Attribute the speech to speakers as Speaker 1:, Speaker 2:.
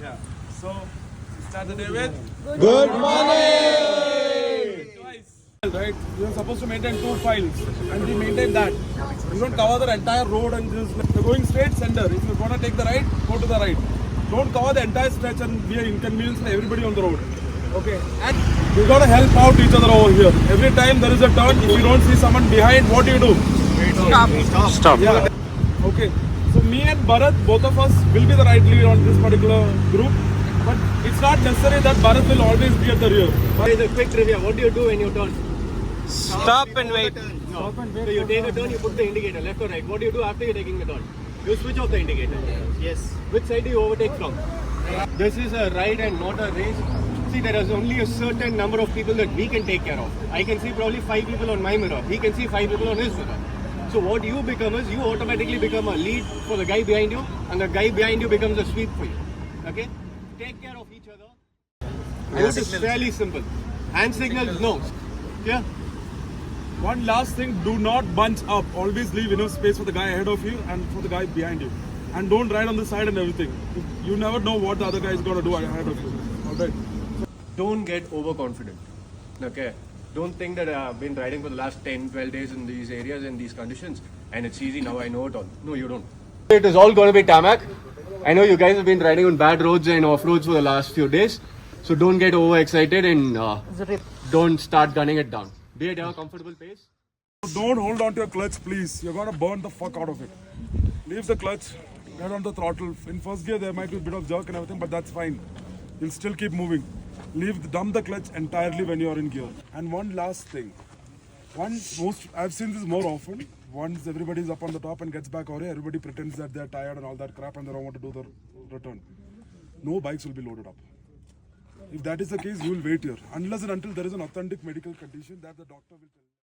Speaker 1: Yeah. So, start the day with
Speaker 2: Good morning!
Speaker 1: twice. Right? You are supposed to maintain 2 files and we maintain that. You don't cover the entire road and just like, you're going straight center. If you're gonna take the right, go to the right. Don't cover the entire stretch and be an inconvenience for everybody on the road. Okay. And we gotta help out each other over here. Every time there is a turn, if you don't see someone behind, what do you do?
Speaker 2: Stop.
Speaker 1: Yeah. Okay. So me and Bharat, both of us will be the right lead on this particular group. But it's not necessary that Bharat will always be at the rear.
Speaker 3: Here's a quick trivia. What do you do when you turn?
Speaker 2: Stop and wait.
Speaker 3: No. So you take a turn, you put the indicator, left or right. What do you do after you're taking the turn? You switch off the indicator. Yes. Which side do you overtake from? This is a ride and not a race. See, there is only a certain number of people that we can take care of. I can see probably 5 people on my mirror. He can see 5 people on his mirror. So what you become is, you automatically become a lead for the guy behind you, and the guy behind you becomes a sweep for you. Okay? Take care of each other. Route is fairly simple. Hand signals, no. Yeah.
Speaker 1: One last thing, do not bunch up. Always leave enough space for the guy ahead of you and for the guy behind you. And don't ride on the side and everything. You never know what the other guy is going to do ahead of you. Alright?
Speaker 3: Don't get overconfident. Okay? Don't think that I've been riding for the last 10, 12 days in these areas in these conditions and it's easy now, I know it all. No, you don't. It is all going to be tarmac. I know you guys have been riding on bad roads and off roads for the last few days. So don't get overexcited and don't start gunning it down. Be at your comfortable pace.
Speaker 1: Don't hold on to your clutch, please. You're going to burn the fuck out of it. Leave the clutch, get on the throttle. In first gear, there might be a bit of jerk and everything, but that's fine. You'll still keep moving. Dump the clutch entirely when you're in gear. And one last thing. I've seen this more often. Once everybody's up on the top and gets back over here, everybody pretends that they're tired and all that crap and they don't want to do the return. No bikes will be loaded up. If that is the case, you will wait here. Unless and until there is an authentic medical condition that the doctor will tell you.